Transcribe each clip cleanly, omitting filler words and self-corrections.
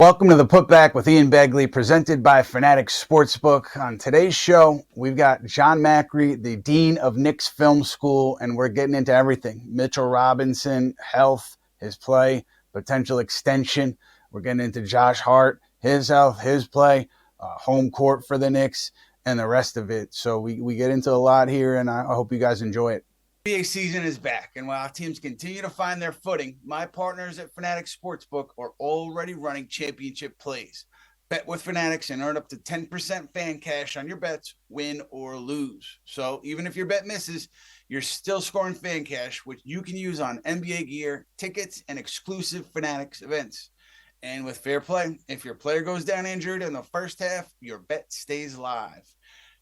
Welcome to the Putback with Ian Begley, presented by Fanatics Sportsbook. On today's show, we've got Jon Macri, the Dean of Knicks Film School, and we're getting into everything. Mitchell Robinson, health, his play, potential extension. We're getting into Josh Hart, his health, his play, home court for the Knicks, and the rest of it. So we get into a lot here, and I hope you guys enjoy it. NBA season is back, and while teams continue to find their footing, my partners at Fanatics Sportsbook are already running championship plays. Bet with Fanatics and earn up to 10% fan cash on your bets, win or lose. So even if your bet misses, you're still scoring fan cash, which you can use on NBA gear, tickets, and exclusive Fanatics events. And with fair play, if your player goes down injured in the first half, your bet stays live.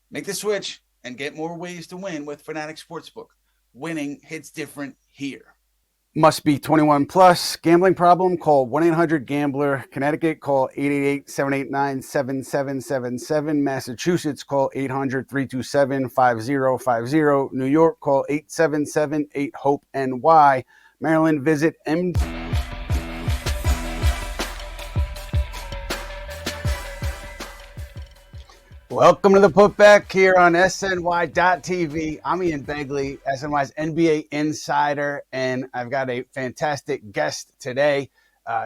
Make the switch and get more ways to win with Fanatics Sportsbook. Winning hits different here. Must be 21 plus. Gambling problem? Call 1-800-GAMBLER. Connecticut, call 888-789-7777. Massachusetts, call 800-327-5050. New York, call 877-8-HOPE-NY. Maryland, visit Welcome to the Putback here on SNY.TV. I'm Ian Begley, SNY's NBA insider, and I've got a fantastic guest today,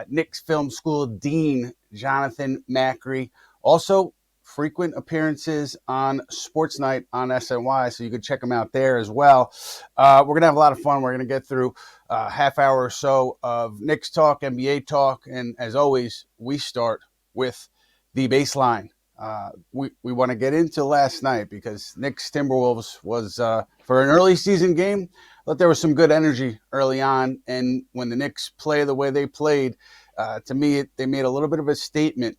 Knicks Film School Dean Jonathan Macri. Also, frequent appearances on Sports Night on SNY, so you can check him out there as well. We're going to have a lot of fun. We're going to get through a half hour or so of Knicks talk, NBA talk, and as always, we start with the baseline. We want to get into last night because Knicks Timberwolves was for an early season game. But there was some good energy early on, and when the Knicks play the way they played, to me they made a little bit of a statement.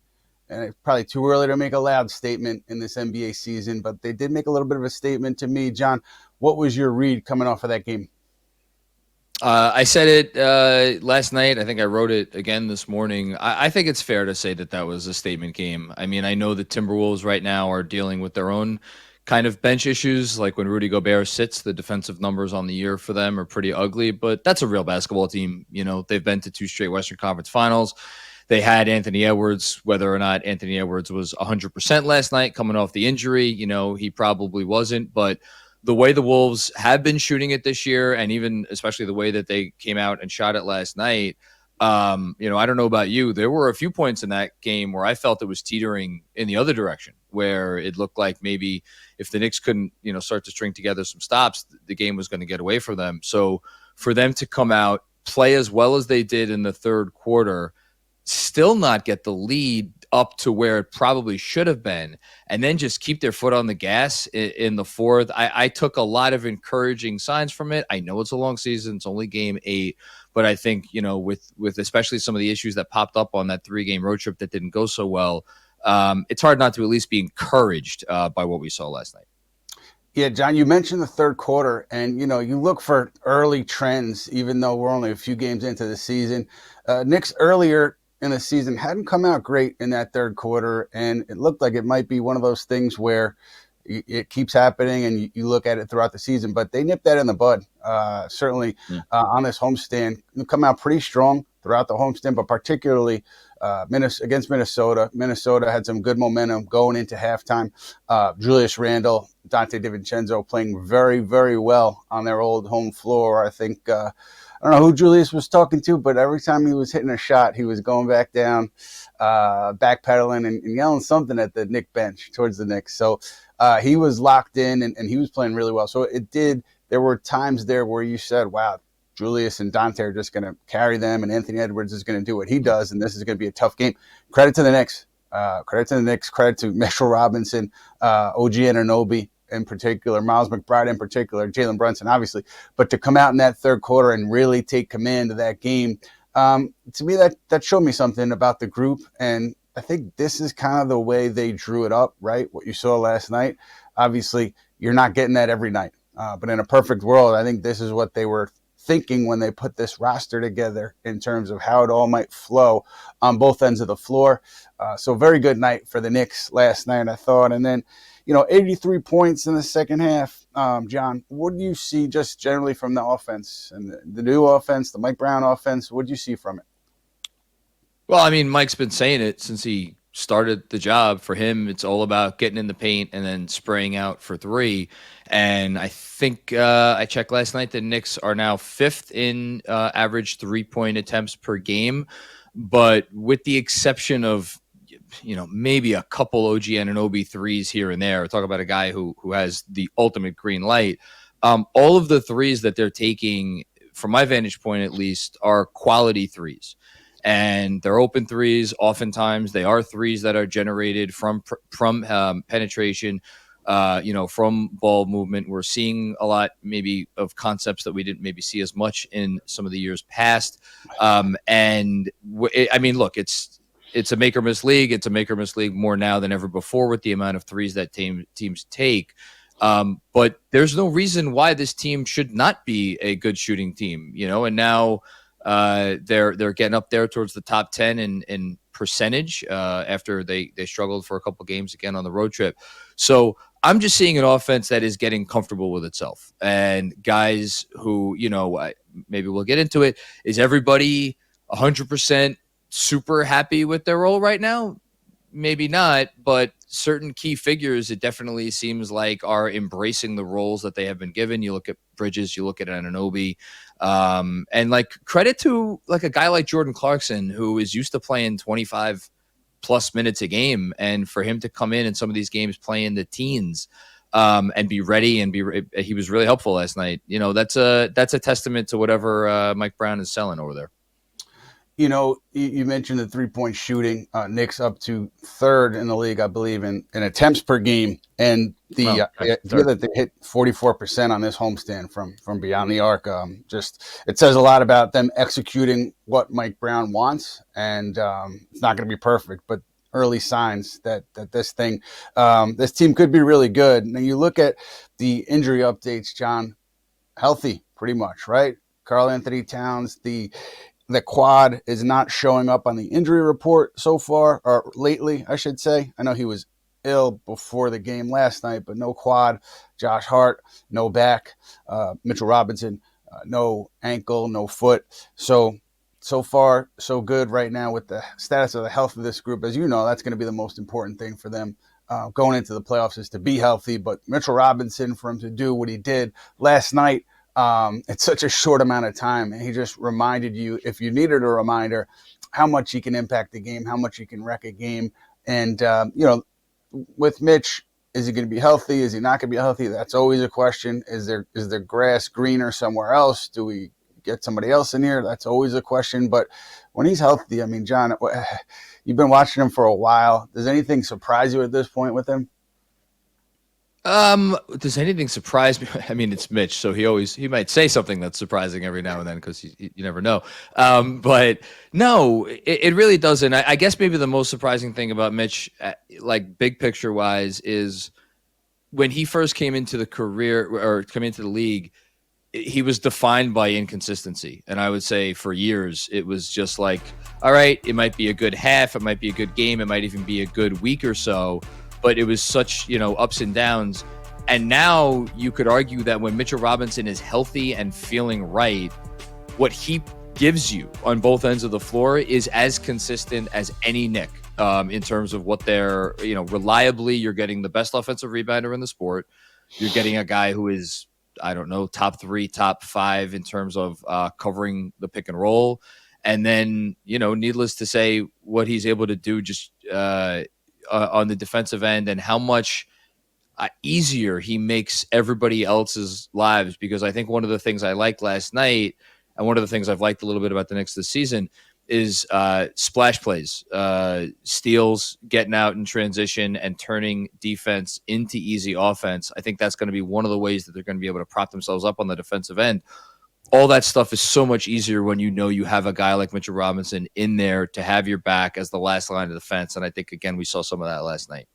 And it's probably too early to make a loud statement in this NBA season, but they did make a little bit of a statement to me. John, what was your read coming off of that game? I said it last night. I think I wrote it again this morning. I think it's fair to say that that was a statement game. I mean, I know the Timberwolves right now are dealing with their own kind of bench issues. Like when Rudy Gobert sits, the defensive numbers on the year for them are pretty ugly, but that's a real basketball team. You know, they've been to 2 straight Western Conference Finals. They had Anthony Edwards. Whether or not Anthony Edwards was 100% last night coming off the injury, you know, he probably wasn't, but the way the Wolves have been shooting it this year, and even especially the way that they came out and shot it last night, you know, I don't know about you. There were a few points in that game where I felt it was teetering in the other direction, where it looked like maybe if the Knicks couldn't, you know, start to string together some stops, the game was going to get away from them. So for them to come out, play as well as they did in the third quarter, still not get the lead up to where it probably should have been, and then just keep their foot on the gas in the fourth. I took a lot of encouraging signs from it. I know it's a long season. It's only game 8, but I think, you know, with especially some of the issues that popped up on that 3-game road trip that didn't go so well, it's hard not to at least be encouraged by what we saw last night. Yeah, John, you mentioned the third quarter, and, you know, you look for early trends, even though we're only a few games into the season. Knicks earlier in the season hadn't come out great in that third quarter, and it looked like it might be one of those things where it keeps happening and you look at it throughout the season, but they nipped that in the bud. Certainly on this homestand, come out pretty strong throughout the homestand, but particularly against Minnesota. Minnesota had some good momentum going into halftime. Julius, Randle, Donte, DiVincenzo playing very, very well on their old home floor. I think I don't know who Julius was talking to, but every time he was hitting a shot, he was going back down, backpedaling and yelling something at the Knicks bench towards the Knicks. So he was locked in and he was playing really well. So there were times there where you said, wow, Julius and Donte are just going to carry them, and Anthony Edwards is going to do what he does, and this is going to be a tough game. Credit to the Knicks. Credit to Mitchell Robinson, OG Anunoby in particular, Miles McBride in particular, Jalen Brunson, obviously. But to come out in that third quarter and really take command of that game, to me, that showed me something about the group. And I think this is kind of the way they drew it up, right? What you saw last night. Obviously, you're not getting that every night. But in a perfect world, I think this is what they were thinking when they put this roster together in terms of how it all might flow on both ends of the floor. So very good night for the Knicks last night, I thought. And then, 83 points in the second half. John, what do you see just generally from the offense and the new offense, the Mike Brown offense? What do you see from it? Well, I mean, Mike's been saying it since he started the job. For him, it's all about getting in the paint and then spraying out for three. And I think I checked last night. The Knicks are now fifth in average 3-point attempts per game, but with the exception of maybe a couple OG Anunoby threes here and there. Talk about a guy who has the ultimate green light. All of the threes that they're taking, from my vantage point at least, are quality threes. And they're open threes. Oftentimes, they are threes that are generated from penetration, from ball movement. We're seeing a lot, maybe, of concepts that we didn't maybe see as much in some of the years past. Look, it's a make or miss league. It's a make or miss league more now than ever before with the amount of threes that teams take. But there's no reason why this team should not be a good shooting team, and now they're getting up there towards the top 10 in percentage after they struggled for a couple games again on the road trip. So I'm just seeing an offense that is getting comfortable with itself, and guys who, maybe we'll get into it. Is everybody 100% super happy with their role right now? Maybe not, but certain key figures, it definitely seems like, are embracing the roles that they have been given. You look at Bridges, you look at Anunoby, and credit to a guy like Jordan Clarkson, who is used to playing 25 plus minutes a game, and for him to come in some of these games playing the teens and be ready he was really helpful last night. That's a testament to whatever Mike Brown is selling over there. You mentioned the 3-point shooting. Knicks up to third in the league, I believe, in attempts per game. And the idea that they hit 44% on this homestand from beyond the arc, it says a lot about them executing what Mike Brown wants. And it's not going to be perfect, but early signs that this team could be really good. And you look at the injury updates, John, healthy pretty much, right? Karl-Anthony Towns, the quad is not showing up on the injury report so far, or lately, I should say. I know he was ill before the game last night, but no quad. Josh Hart, no back. Mitchell Robinson, no ankle, no foot. So far, so good right now with the status of the health of this group. As you know, that's going to be the most important thing for them going into the playoffs, is to be healthy. But Mitchell Robinson, for him to do what he did last night, it's such a short amount of time, and he just reminded you, if you needed a reminder, how much he can impact the game, how much he can wreck a game. And with Mitch, is he going to be healthy? Is he not going to be healthy? That's always a question. Is the grass greener somewhere else? Do we get somebody else in here? That's always a question. But when he's healthy, I mean, John, you've been watching him for a while. Does anything surprise you at this point with him? Does anything surprise me? I mean, it's Mitch, so he might say something that's surprising every now and then, because you never know. But no, it really doesn't. I guess maybe the most surprising thing about Mitch, big picture wise, is when he first came into the league, he was defined by inconsistency. And I would say for years, it was just like, all right, it might be a good half, it might be a good game, it might even be a good week or so. But it was such, ups and downs. And now you could argue that when Mitchell Robinson is healthy and feeling right, what he gives you on both ends of the floor is as consistent as any Knick in terms of what they're, reliably, you're getting the best offensive rebounder in the sport. You're getting a guy who is, I don't know, top 3, top 5 in terms of covering the pick and roll. And then, needless to say, what he's able to do just on the defensive end, and how much easier he makes everybody else's lives. Because I think one of the things I liked last night, and one of the things I've liked a little bit about the Knicks this season, is splash plays, steals, getting out in transition and turning defense into easy offense. I think that's going to be one of the ways that they're going to be able to prop themselves up on the defensive end. All that stuff is so much easier when you have a guy like Mitchell Robinson in there to have your back as the last line of defense. And I think, again, we saw some of that last night.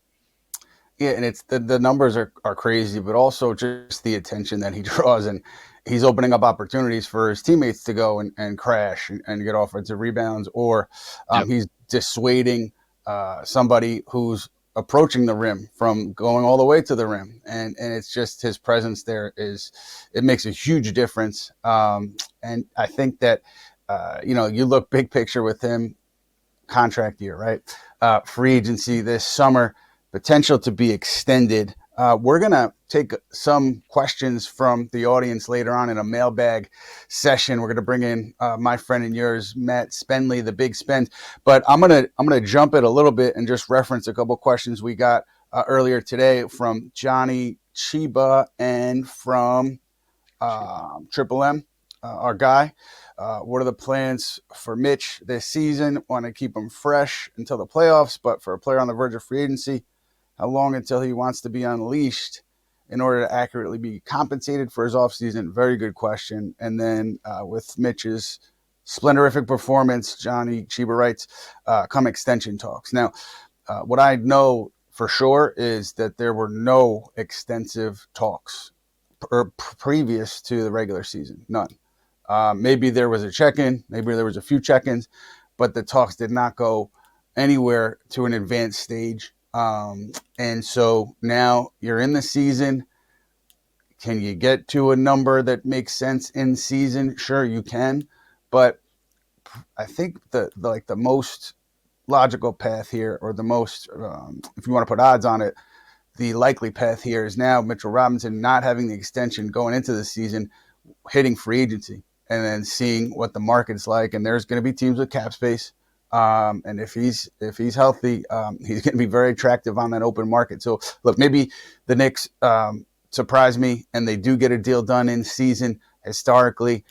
Yeah, and it's the numbers are crazy, but also just the attention that he draws, and he's opening up opportunities for his teammates to go and crash and get offensive rebounds, or he's dissuading somebody who's approaching the rim from going all the way to the rim. And it's just his presence there it makes a huge difference. And I think that, you look big picture with him, contract year, right? Free agency this summer, potential to be extended. We're going to take some questions from the audience later on in a mailbag session. We're going to bring in my friend and yours, Matt Spenley, the Big Spend. But I'm gonna jump it a little bit and just reference a couple questions we got earlier today from Johnny Chiba and from Triple M, our guy. What are the plans for Mitch this season? Want to keep him fresh until the playoffs, but for a player on the verge of free agency, how long until he wants to be unleashed in order to accurately be compensated for his offseason? Very good question. And then with Mitch's splendorific performance, Johnny Chiba writes, come extension talks. Now, what I know for sure is that there were no extensive talks previous to the regular season. None. Maybe there was a check-in, maybe there was a few check-ins, but the talks did not go anywhere to an advanced stage. And so now you're in the season. Can you get to a number that makes sense in season? Sure, you can. But I think the most logical path here, or the most, if you want to put odds on it, the likely path here is now Mitchell Robinson not having the extension going into the season, hitting free agency, and then seeing what the market's like. And there's going to be teams with cap space. And if he's healthy, he's going to be very attractive on that open market. So look, maybe the Knicks surprise me and they do get a deal done in season. Historically,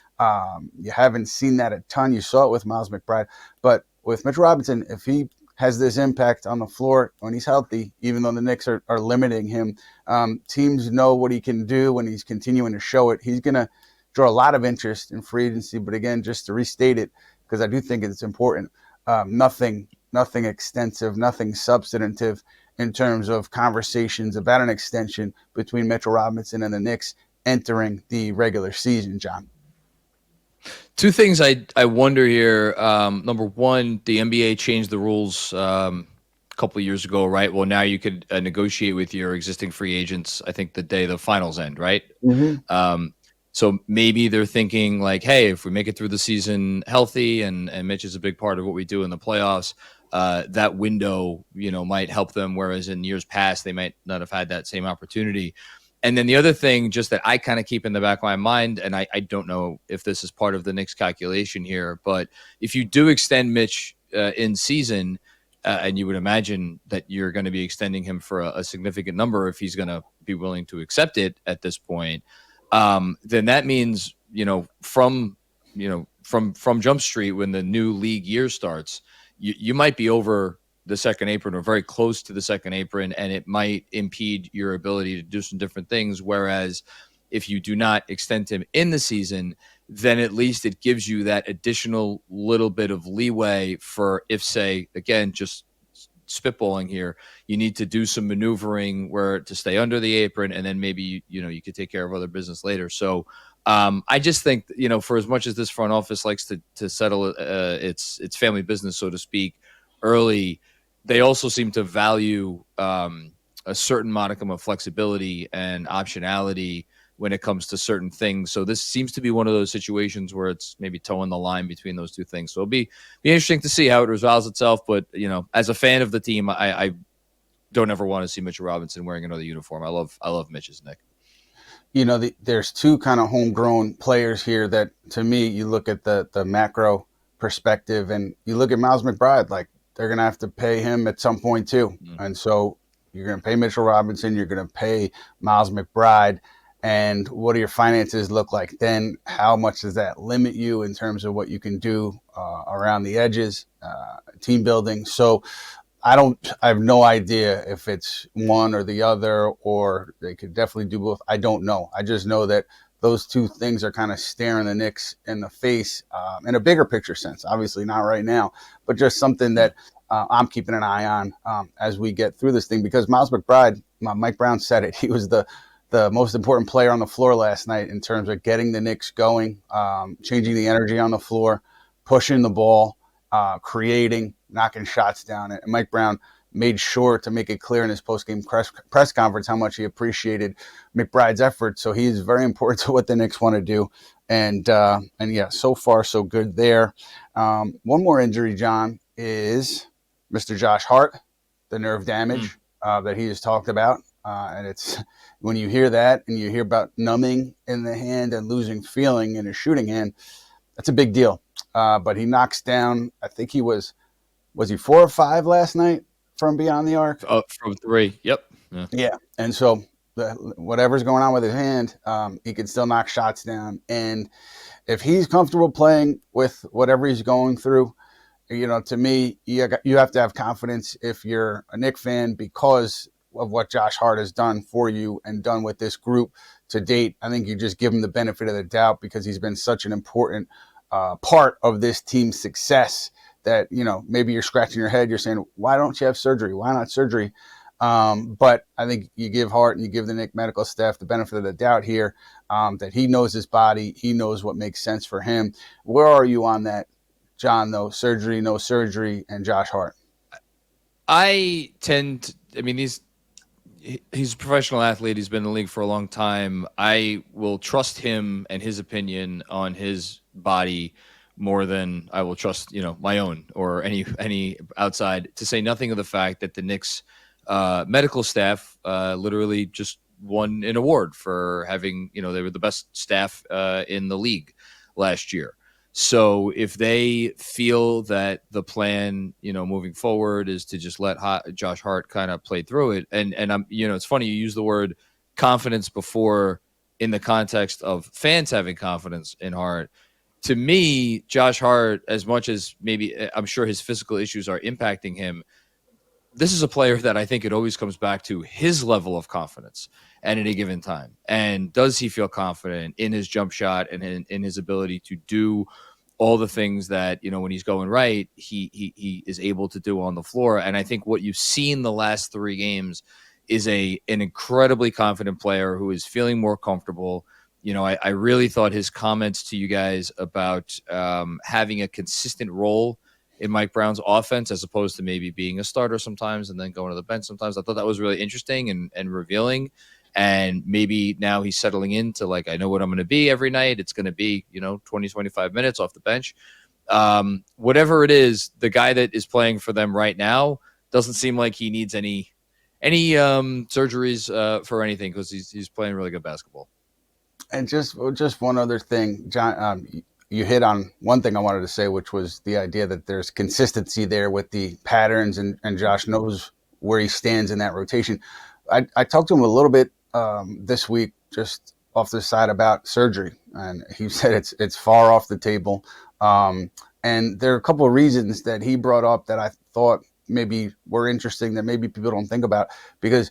you haven't seen that a ton. You saw it with Miles McBride, but with Mitchell Robinson, if he has this impact on the floor when he's healthy, even though the Knicks are limiting him, teams know what he can do when he's continuing to show it. He's going to draw a lot of interest in free agency. But again, just to restate it, because I do think it's important, nothing extensive, nothing substantive in terms of conversations about an extension between Mitchell Robinson and the Knicks entering the regular season, John. Two things I wonder here. Number one, the NBA changed the rules a couple of years ago, right? Well, now you could negotiate with your existing free agents, I think the day the finals end, right? Mm-hmm. So maybe they're thinking like, hey, if we make it through the season healthy and Mitch is a big part of what we do in the playoffs, that window, might help them. Whereas in years past, they might not have had that same opportunity. And then the other thing just that I kind of keep in the back of my mind, and I don't know if this is part of the Knicks calculation here, but if you do extend Mitch in season, and you would imagine that you're going to be extending him for a significant number if he's going to be willing to accept it at this point, then that means, from Jump Street, when the new league year starts, you might be over the second apron or very close to the second apron, and it might impede your ability to do some different things. Whereas if you do not extend him in the season, then at least it gives you that additional little bit of leeway for if, say, again, just spitballing here, you need to do some maneuvering where to stay under the apron, and then maybe you could take care of other business later. So I just think for as much as this front office likes to settle its family business, so to speak, early, they also seem to value a certain modicum of flexibility and optionality when it comes to certain things. So this seems to be one of those situations where it's maybe towing the line between those two things. So it'll be interesting to see how it resolves itself. But, as a fan of the team, I don't ever want to see Mitchell Robinson wearing another uniform. I love Mitch's Nick. There's two kind of homegrown players here that, to me, you look at the macro perspective and you look at Miles McBride, like they're going to have to pay him at some point too. Mm-hmm. And so you're going to pay Mitchell Robinson, you're going to pay Miles McBride. And what do your finances look like then? How much does that limit you in terms of what you can do around the edges, team building? So I have no idea if it's one or the other, or they could definitely do both. I don't know. I just know that those two things are kind of staring the Knicks in the face in a bigger picture sense. Obviously not right now, but just something that I'm keeping an eye on as we get through this thing. Because Miles McBride, Mike Brown said it, he was the most important player on the floor last night in terms of getting the Knicks going, changing the energy on the floor, pushing the ball, creating, knocking shots down. And Mike Brown made sure to make it clear in his post-game press conference how much he appreciated McBride's effort. So he's very important to what the Knicks want to do. And yeah, so far so good there. One more injury, John, is Mr. Josh Hart, the nerve Mm. damage that he has talked about. And it's when you hear that and you hear about numbing in the hand and losing feeling in a shooting hand, that's a big deal. But he knocks down, I think was he 4 or 5 last night from beyond the arc? From 3. Yep. Yeah. Yeah. And so whatever's going on with his hand, he can still knock shots down. And if he's comfortable playing with whatever he's going through, to me, you have to have confidence if you're a Knicks fan because of what Josh Hart has done for you and done with this group to date. I think you just give him the benefit of the doubt because he's been such an important part of this team's success that, maybe you're scratching your head. You're saying, why don't you have surgery? Why not surgery? But I think you give Hart and you give the Knicks medical staff the benefit of the doubt here, that he knows his body. He knows what makes sense for him. Where are you on that, John, though? Surgery, no surgery, and Josh Hart? I mean, he's a professional athlete. He's been in the league for a long time. I will trust him and his opinion on his body more than I will trust, my own or any outside, to say nothing of the fact that the Knicks medical staff literally just won an award for having, they were the best staff in the league last year. So if they feel that the plan, moving forward is to just let Josh Hart kind of play through it, and I'm, it's funny you use the word confidence before in the context of fans having confidence in Hart. To me, Josh Hart, as much as maybe I'm sure his physical issues are impacting him, this is a player that I think it always comes back to his level of confidence at any given time. And does he feel confident in his jump shot and in his ability to do all the things that, when he's going right, he is able to do on the floor. And I think what you've seen the last 3 games is an incredibly confident player who is feeling more comfortable. I really thought his comments to you guys about having a consistent role in Mike Brown's offense as opposed to maybe being a starter sometimes and then going to the bench sometimes. I thought that was really interesting and revealing. And maybe now he's settling into, like, I know what I'm going to be every night. It's going to be, 20, 25 minutes off the bench. Whatever it is, the guy that is playing for them right now doesn't seem like he needs any surgeries for anything because he's playing really good basketball. And just one other thing, John, you hit on one thing I wanted to say, which was the idea that there's consistency there with the patterns, and Josh knows where he stands in that rotation. I talked to him a little bit this week, just off the side, about surgery, and he said it's far off the table. And there are a couple of reasons that he brought up that I thought maybe were interesting that maybe people don't think about, because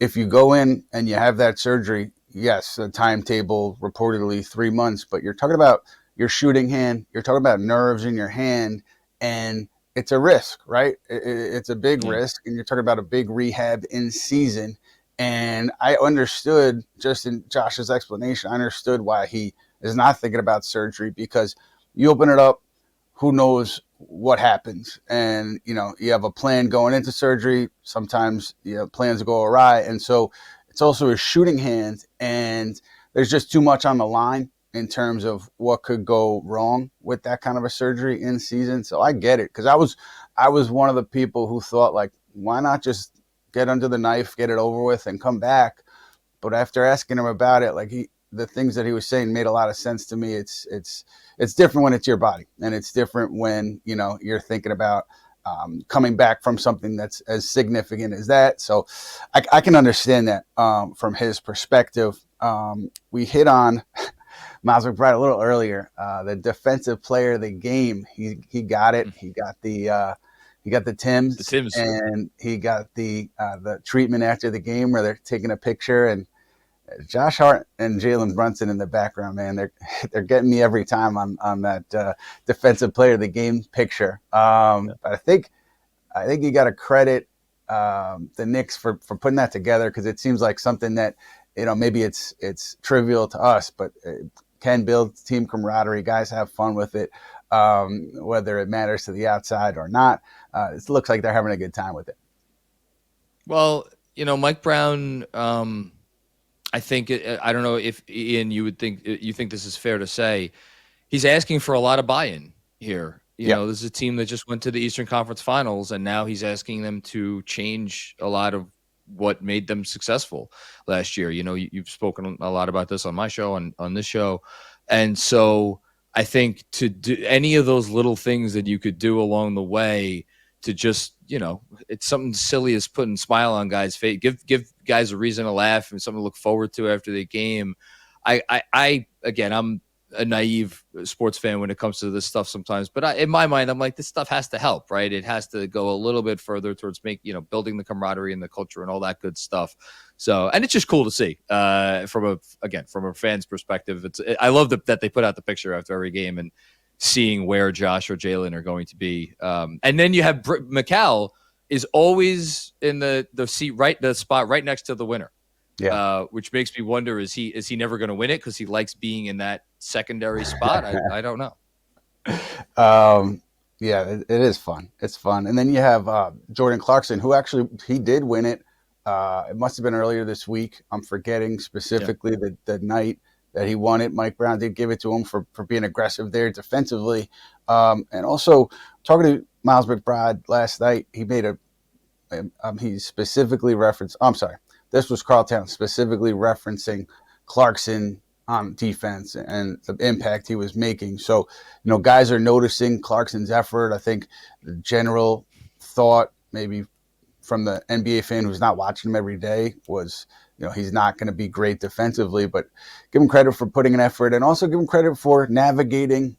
if you go in and you have that surgery, yes, a timetable reportedly 3 months, but you're talking about your shooting hand, you're talking about nerves in your hand, and it's a risk, right? It's a big risk, and you're talking about a big rehab in season. And I understood, just in Josh's explanation, I understood why he is not thinking about surgery, because you open it up, who knows what happens. And, you have a plan going into surgery. Sometimes, plans go awry. And so it's also a shooting hand, and there's just too much on the line in terms of what could go wrong with that kind of a surgery in season. So I get it, because I was one of the people who thought, like, why not just get under the knife, get it over with, and come back? But after asking him about it, like, the things that he was saying made a lot of sense to me. It's different when it's your body, and it's different when you're thinking about coming back from something that's as significant as that. So I can understand that from his perspective. We hit on Miles McBride a little earlier, the defensive player of the game. He got it. He got the Tim's, and he got the treatment after the game where they're taking a picture, and Josh Hart and Jalen Brunson in the background, man, they're getting me every time on that defensive player of the game picture. But I think you got to credit the Knicks for putting that together, because it seems like something that maybe it's trivial to us, but it can build team camaraderie. Guys have fun with it, whether it matters to the outside or not. It looks like they're having a good time with it. Well, Mike Brown. I think I don't know if Ian, you think this is fair to say. He's asking for a lot of buy-in here Yeah. This is a team that just went to the Eastern Conference Finals, and now he's asking them to change a lot of what made them successful last year. You've spoken a lot about this on my show and on this show. And so I think to do any of those little things that you could do along the way to just, it's something silly as putting a smile on guys' face, give guys a reason to laugh and something to look forward to after the game. Again, I'm a naive sports fan when it comes to this stuff sometimes, but in my mind, I'm like, this stuff has to help, right? It has to go a little bit further towards building the camaraderie and the culture and all that good stuff. So, and it's just cool to see from a fan's perspective. I love that they put out the picture after every game and seeing where Josh or Jalen are going to be. And then you have McCall is always in the spot right next to the winner. Yeah. Which makes me wonder, is he never going to win it because he likes being in that secondary spot? I don't know. Yeah, it is fun. It's fun. And then you have Jordan Clarkson, who actually, he did win it. It must have been earlier this week. I'm forgetting specifically the night that he won it. Mike Brown did give it to him for being aggressive there defensively. And also, talking to Miles McBride last night, he specifically referenced, I'm sorry, this was Karl Town specifically referencing Clarkson on defense and the impact he was making. So, guys are noticing Clarkson's effort. I think the general thought, maybe from the NBA fan who's not watching him every day, was, he's not going to be great defensively, but give him credit for putting an effort, and also give him credit for navigating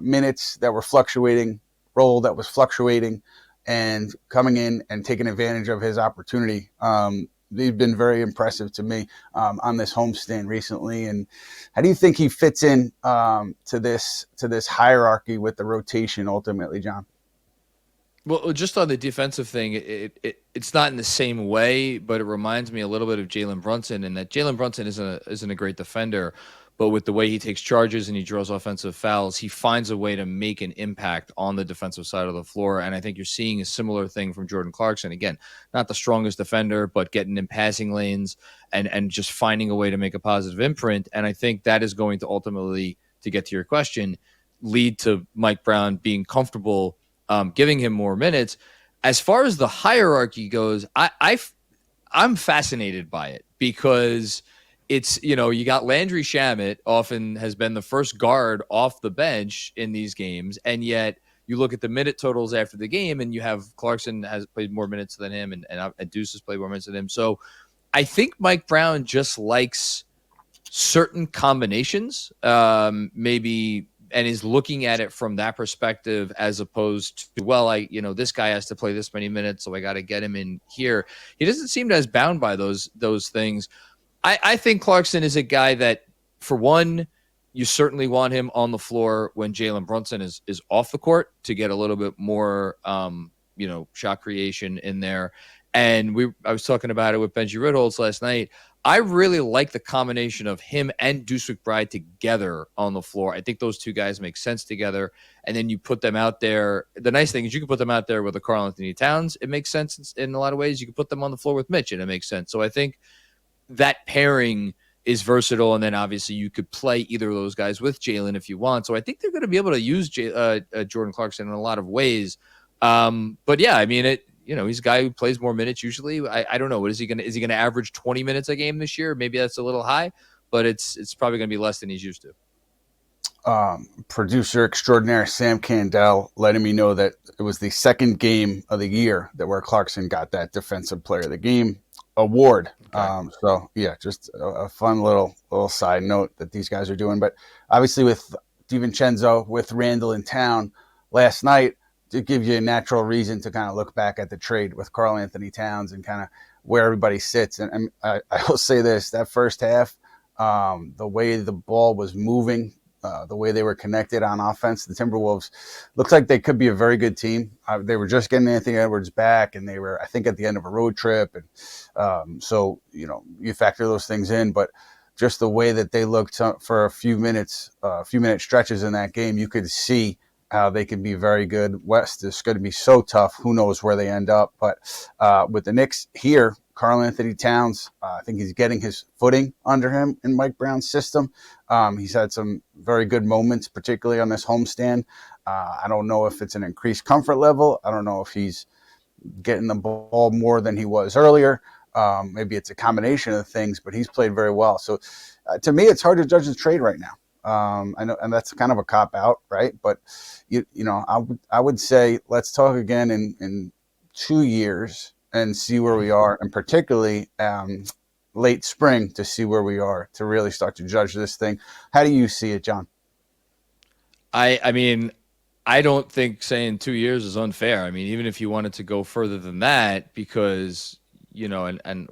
minutes that were fluctuating, role that was fluctuating, and coming in and taking advantage of his opportunity. They've been very impressive to me on this homestand recently. And how do you think he fits in to this hierarchy with the rotation ultimately, John? Well, just on the defensive thing, it's not in the same way, but it reminds me a little bit of Jalen Brunson, and that Jalen Brunson isn't a great defender, but with the way he takes charges and he draws offensive fouls, he finds a way to make an impact on the defensive side of the floor. And I think you're seeing a similar thing from Jordan Clarkson. Again, not the strongest defender, but getting in passing lanes and just finding a way to make a positive imprint. And I think that is going to ultimately, to get to your question, lead to Mike Brown being comfortable giving him more minutes. As far as the hierarchy goes, I'm fascinated by it because it's, you got Landry Shamet often has been the first guard off the bench in these games. And yet you look at the minute totals after the game and you have Clarkson has played more minutes than him and Deuce has played more minutes than him. So I think Mike Brown just likes certain combinations, maybe, and is looking at it from that perspective as opposed to, this guy has to play this many minutes, so I got to get him in here. He doesn't seem as bound by those things. I think Clarkson is a guy that, for one, you certainly want him on the floor when Jalen Brunson is off the court to get a little bit more, shot creation in there. And I was talking about it with Benji Ritholtz last night. I really like the combination of him and Deuce McBride together on the floor. I think those two guys make sense together. And then you put them out there. The nice thing is you can put them out there with a Karl-Anthony Towns. It makes sense in a lot of ways. You can put them on the floor with Mitch, and it makes sense. So I think that pairing is versatile. And then obviously you could play either of those guys with Jalen if you want. So I think they're going to be able to use Jordan Clarkson in a lot of ways. But yeah, I mean, he's a guy who plays more minutes usually. I don't know. Is he going to average 20 minutes a game this year? Maybe that's a little high, but it's probably going to be less than he's used to. Producer extraordinaire Sam Candell letting me know that it was the second game of the year where Clarkson got that Defensive Player of the Game award. Okay. So yeah, just a fun little side note that these guys are doing. But obviously with DiVincenzo, with Randle in town last night, to give you a natural reason to kind of look back at the trade with Karl-Anthony Towns and kind of where everybody sits. And I will say this, that first half, the way the ball was moving, the way they were connected on offense, the Timberwolves looked like they could be a very good team. They were just getting Anthony Edwards back, and they were, I think, at the end of a road trip. And so, you factor those things in, but just the way that they looked for a few minute stretches in that game, you could see how they can be very good. West is going to be so tough. Who knows where they end up? But with the Knicks here, Karl-Anthony Towns, I think he's getting his footing under him in Mike Brown's system. He's had some very good moments, particularly on this homestand. I don't know if it's an increased comfort level. I don't know if he's getting the ball more than he was earlier. Maybe it's a combination of things, but he's played very well. So to me, it's hard to judge the trade right now. I know, and that's kind of a cop out, right? But I would say let's talk again in 2 years and see where we are, and particularly late spring to see where we are to really start to judge this thing. How do you see it, Jon? I mean, I don't think saying 2 years is unfair. I mean, even if you wanted to go further than that, because and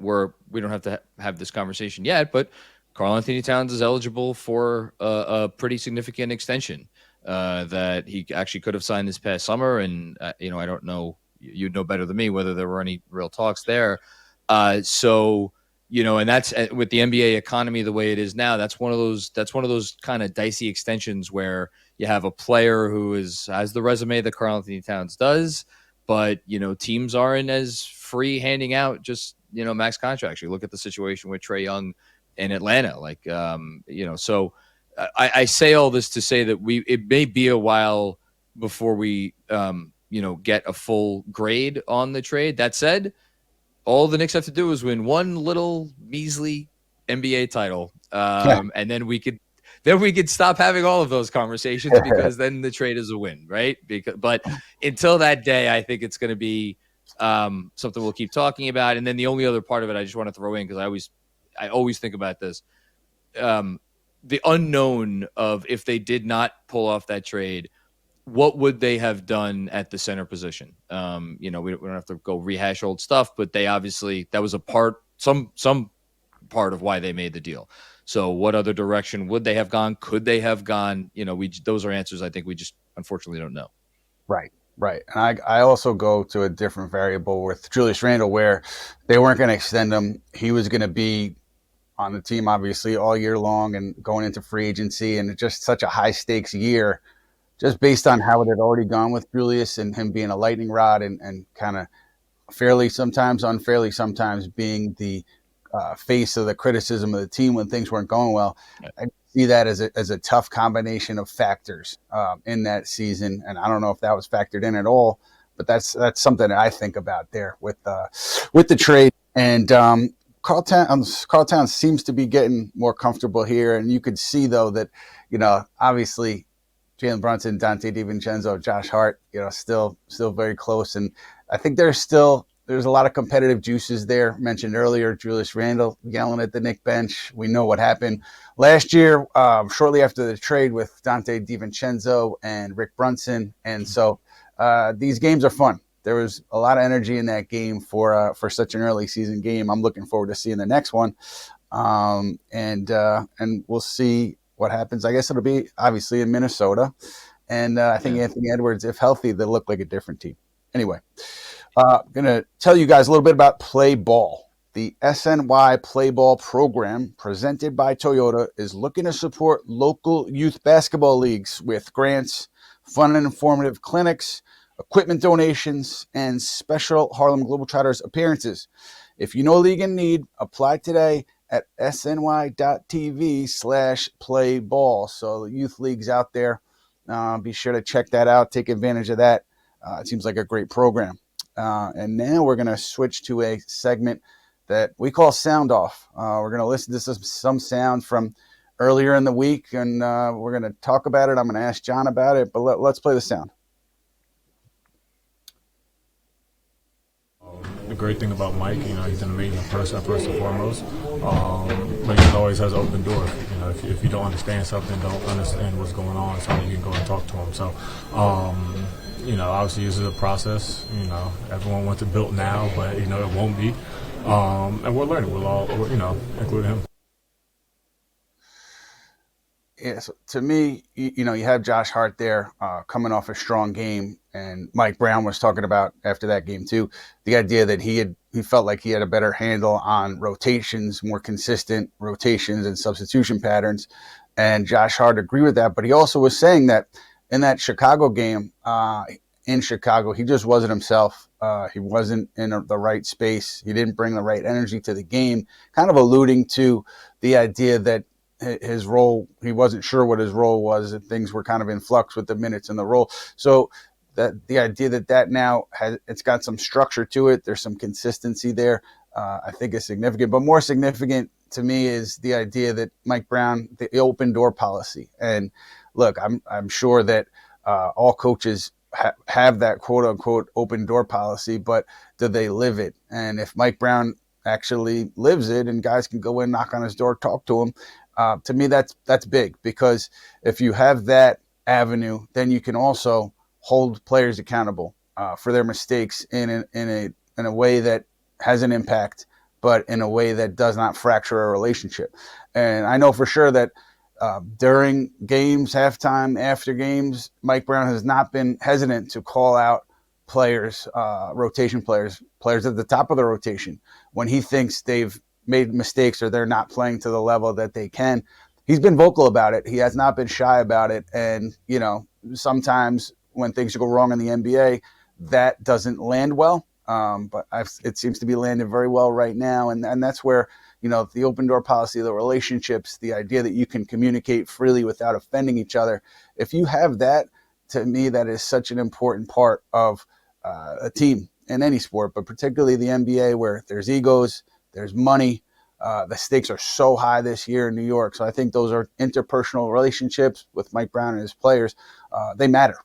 we don't have to have this conversation yet, but Karl-Anthony Towns is eligible for a pretty significant extension that he actually could have signed this past summer. And I don't know, you'd know better than me whether there were any real talks there. And that's with the NBA economy the way it is now. That's one of those kind of dicey extensions where you have a player who has the resume that Karl-Anthony Towns does, but teams aren't as free handing out just max contracts. You look at the situation with Trae Young in Atlanta, So I say all this to say that it may be a while before we get a full grade on the trade. That said, all the Knicks have to do is win one little measly NBA title, and then we could stop having all of those conversations because then the trade is a win, right? But until that day, I think it's going to be something we'll keep talking about. And then the only other part of it I just want to throw in, because I always think about this, the unknown of if they did not pull off that trade, what would they have done at the center position? We don't have to go rehash old stuff, but they obviously, that was some part of why they made the deal. So what other direction would they have gone? Could they have gone? Those are answers I think we just unfortunately don't know. Right. And I also go to a different variable with Julius Randle, where they weren't going to extend him. He was going to be on the team, obviously, all year long and going into free agency, and it's just such a high stakes year, just based on how it had already gone with Julius and him being a lightning rod and kind of fairly sometimes, unfairly sometimes being the face of the criticism of the team when things weren't going well. I see that as a tough combination of factors in that season, and I don't know if that was factored in at all, but that's something that I think about there with the trade. And Karl Towns seems to be getting more comfortable here, and you could see though that obviously Jalen Brunson, Donte DiVincenzo, Josh Hart, still very close, and I think there's a lot of competitive juices there. Mentioned earlier, Julius Randle yelling at the Knicks bench. We know what happened last year, shortly after the trade with Donte DiVincenzo and Rick Brunson. And so these games are fun. There was a lot of energy in that game for such an early season game. I'm looking forward to seeing the next one. And we'll see what happens. I guess it'll be obviously in Minnesota. And I think Anthony Edwards, if healthy, they'll look like a different team. Anyway. I'm going to tell you guys a little bit about Play Ball. The SNY Play Ball program, presented by Toyota, is looking to support local youth basketball leagues with grants, fun and informative clinics, equipment donations, and special Harlem Globetrotters appearances. If you know a league in need, apply today at sny.tv/playball. So the youth leagues out there, be sure to check that out. Take advantage of that. It seems like a great program. And now we're going to switch to a segment that we call Sound Off. We're going to listen to some sound from earlier in the week, and we're going to talk about it. I'm going to ask Jon about it, but let's play the sound. The great thing about Mike, he's an amazing person first and foremost, but he always has open doors. If you don't understand something, don't understand what's going on, so you can go and talk to him. So, obviously this is a process. Everyone wants it built now, but it won't be. And we're learning. We'll all, including him. Yeah, so to me, you have Josh Hart there coming off a strong game, and Mike Brown was talking about after that game too, the idea that he felt like he had a better handle on rotations, more consistent rotations and substitution patterns, and Josh Hart agreed with that. But he also was saying that in that Chicago game, in Chicago, he just wasn't himself. He wasn't in the right space. He didn't bring the right energy to the game, kind of alluding to the idea that his role, he wasn't sure what his role was, and things were kind of in flux with the minutes and the role. So that the idea that now it's got some structure to it, there's some consistency there, I think is significant. But more significant to me is the idea that Mike Brown, the open door policy. And look, I'm sure that all coaches have that quote unquote open door policy, but do they live it? And if Mike Brown actually lives it and guys can go in, knock on his door, talk to him, to me, that's big, because if you have that avenue, then you can also hold players accountable for their mistakes in a way that has an impact, but in a way that does not fracture a relationship. And I know for sure that during games, halftime, after games, Mike Brown has not been hesitant to call out players, rotation players at the top of the rotation when he thinks they've made mistakes or they're not playing to the level that they can. He's been vocal about it. He has not been shy about it. And, sometimes when things go wrong in the NBA, that doesn't land well. But it seems to be landing very well right now. And that's where, the open door policy, the relationships, the idea that you can communicate freely without offending each other. If you have that, to me, that is such an important part of a team in any sport, but particularly the NBA, where there's egos, there's money. The stakes are so high this year in New York. So I think those are interpersonal relationships with Mike Brown and his players. They matter.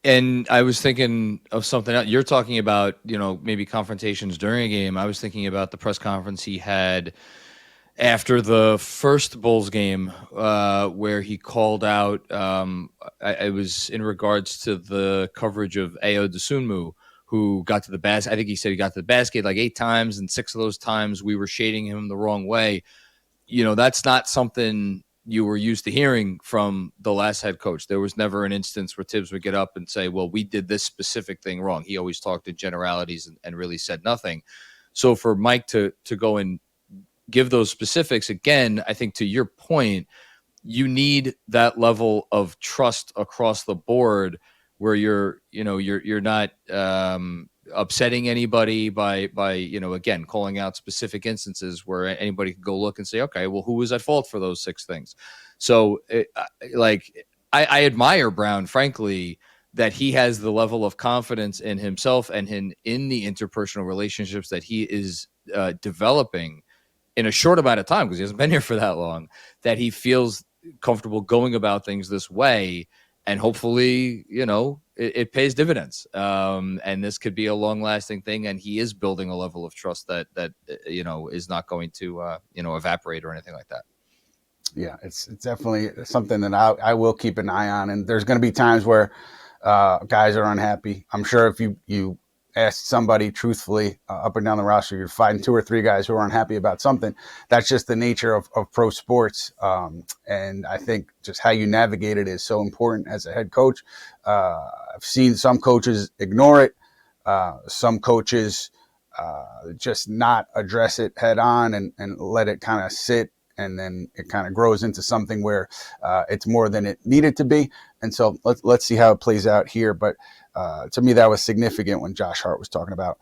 And I was thinking of something else. You're talking about, maybe confrontations during a game. I was thinking about the press conference he had after the first Bulls game, where he called out, it was in regards to the coverage of Ayo Dosunmu, who got to the basket. I think he said he got to the basket like 8 times, and 6 of those times we were shading him the wrong way. That's not something you were used to hearing from the last head coach. There was never an instance where Thibs would get up and say, well, we did this specific thing wrong. He always talked in generalities and really said nothing. So for Mike to go and give those specifics, again, I think to your point, you need that level of trust across the board where you're not upsetting anybody by again, calling out specific instances where anybody can go look and say, okay, well, who was at fault for those 6 things? So I admire Brown, frankly, that he has the level of confidence in himself and in the interpersonal relationships that he is developing in a short amount of time, because he hasn't been here for that long, that he feels comfortable going about things this way. And hopefully, it pays dividends. And this could be a long-lasting thing. And he is building a level of trust that is not going to, evaporate or anything like that. Yeah, it's definitely something that I will keep an eye on. And there's going to be times where guys are unhappy. I'm sure if you ask somebody truthfully up and down the roster, you'd find 2 or 3 guys who are unhappy about something. That's just the nature of pro sports. And I think just how you navigate it is so important as a head coach. I've seen some coaches ignore it. Some coaches just not address it head on and let it kind of sit. And then it kind of grows into something where it's more than it needed to be. And so let's see how it plays out here. But to me, that was significant when Josh Hart was talking about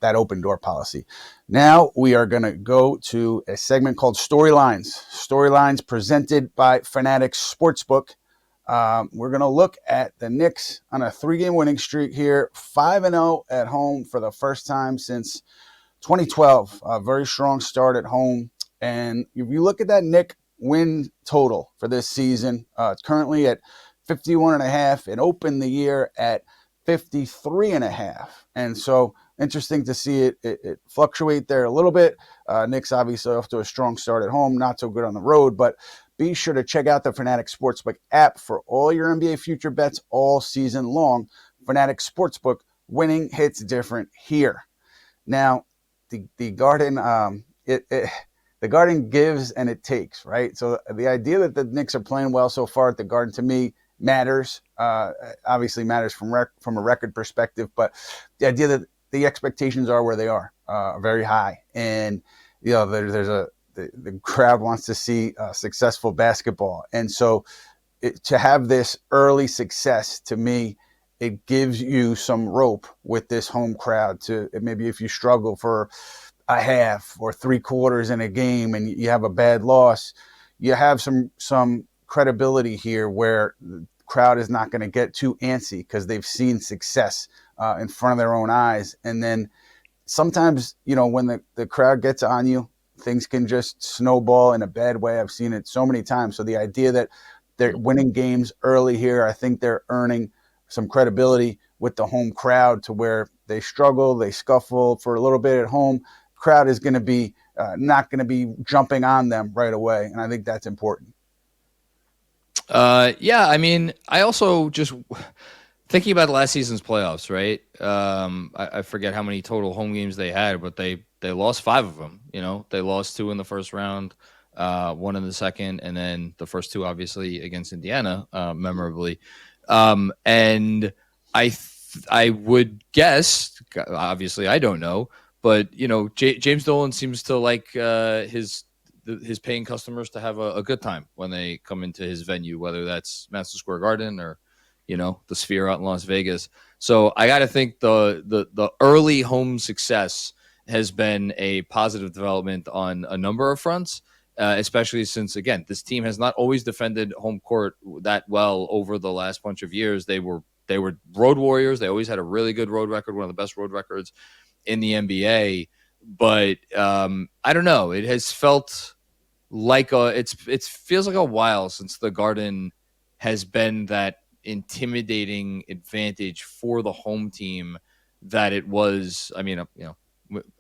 that open door policy. Now we are going to go to a segment called Storylines. Storylines presented by Fanatics Sportsbook. We're going to look at the Knicks on a 3-game winning streak here, 5-0 at home for the first time since 2012. A very strong start at home. And if you look at that Knick win total for this season, it's currently at 51.5. It opened the year at 53.5. And so interesting to see it fluctuate there a little bit. Knicks obviously off to a strong start at home, not so good on the road, but be sure to check out the Fanatics Sportsbook app for all your NBA future bets all season long. Fanatics Sportsbook, winning hits different here. Now, the Garden, the Garden gives and it takes, right? So the idea that the Knicks are playing well so far at the Garden, to me, matters. Obviously matters from a record perspective, but the idea that the expectations are where they are, very high. And, the crowd wants to see successful basketball. And so to have this early success, to me, it gives you some rope with this home crowd to maybe if you struggle for a half or 3/4 in a game and you have a bad loss, you have some credibility here where the crowd is not going to get too antsy because they've seen success in front of their own eyes. And then sometimes, when the crowd gets on you, things can just snowball in a bad way. I've seen it so many times. So the idea that they're winning games early here, I think they're earning some credibility with the home crowd to where they struggle, they scuffle for a little bit at home. Crowd is going to be not going to be jumping on them right away. And I think that's important. Yeah, I mean, I also just thinking about last season's playoffs, right? I forget how many total home games they had, but they lost 5 of them. They lost 2 in the first round, 1 in the second, and then the first 2 obviously against Indiana, memorably. And I would guess, obviously I don't know, but James Dolan seems to like his paying customers to have a good time when they come into his venue, whether that's Madison Square Garden or the Sphere out in Las Vegas. So I got to think the early home success has been a positive development on a number of fronts, especially since, again, this team has not always defended home court that well over the last bunch of years. They were road warriors. They always had a really good road record, one of the best road records in the NBA. But I don't know. It has felt like it feels like a while since the Garden has been that intimidating advantage for the home team that it was. I mean,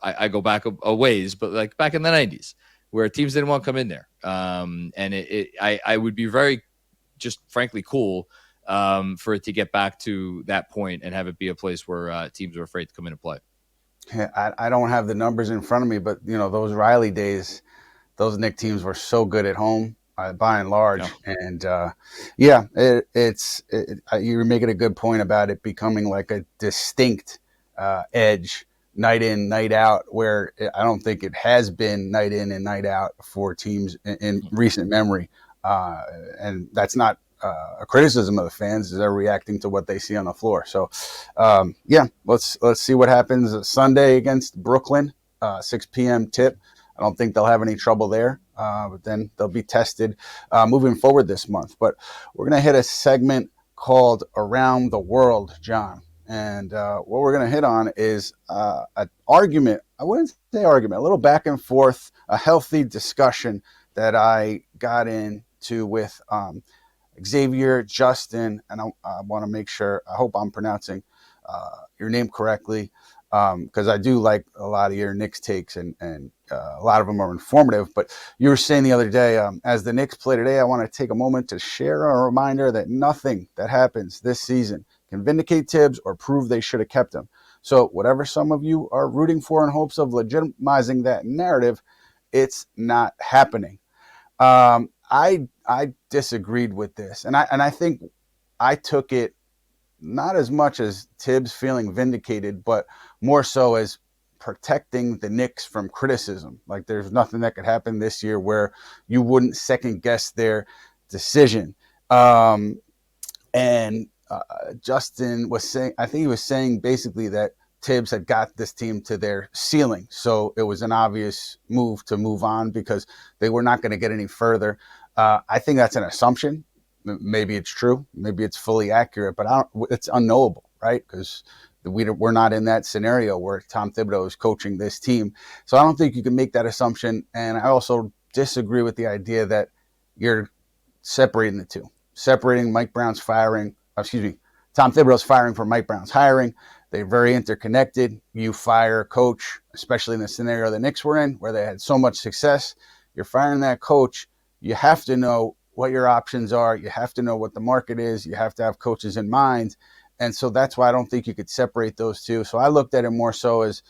I go back a ways, but like back in the 90s where teams didn't want to come in there. And I would be very, just frankly, cool for it to get back to that point and have it be a place where teams are afraid to come in and play. I don't have the numbers in front of me, but those Riley days, those Knicks teams were so good at home by and large. Yeah. And you're making a good point about it becoming like a distinct edge night in, night out, where I don't think it has been night in and night out for teams in recent memory. And that's not a criticism of the fans. They're reacting to what they see on the floor. So, let's see what happens Sunday against Brooklyn, 6 p.m. tip. I don't think they'll have any trouble there, but then they'll be tested moving forward this month. But we're going to hit a segment called Around the World, John. And what we're going to hit on is an argument. I wouldn't say argument, a little back and forth, a healthy discussion that I got into with Xavier, Justin, and I want to make sure, I hope I'm pronouncing your name correctly, because I do like a lot of your Knicks takes, and a lot of them are informative. But you were saying the other day, as the Knicks play today, I want to take a moment to share a reminder that nothing that happens this season can vindicate Thibs or prove they should have kept him. So whatever some of you are rooting for in hopes of legitimizing that narrative, it's not happening. I disagreed with this, and I think I took it not as much as Thibs feeling vindicated, but more so as protecting the Knicks from criticism. Like there's nothing that could happen this year where you wouldn't second guess their decision. Justin was saying, I think he was saying basically that Thibs had got this team to their ceiling. So it was an obvious move to move on because they were not going to get any further. I think that's an assumption. Maybe it's true. Maybe it's fully accurate, but it's unknowable, right? Because we're not in that scenario where Tom Thibodeau is coaching this team. So I don't think you can make that assumption. And I also disagree with the idea that you're separating the two. Separating Mike Brown's firing, Tom Thibodeau's firing from Mike Brown's hiring. They're very interconnected. You fire a coach, especially in the scenario the Knicks were in, where they had so much success. You're firing that coach. You have to know what your options are. You have to know what the market is. You have to have coaches in mind. And so that's why I don't think you could separate those two. So I looked at it more so as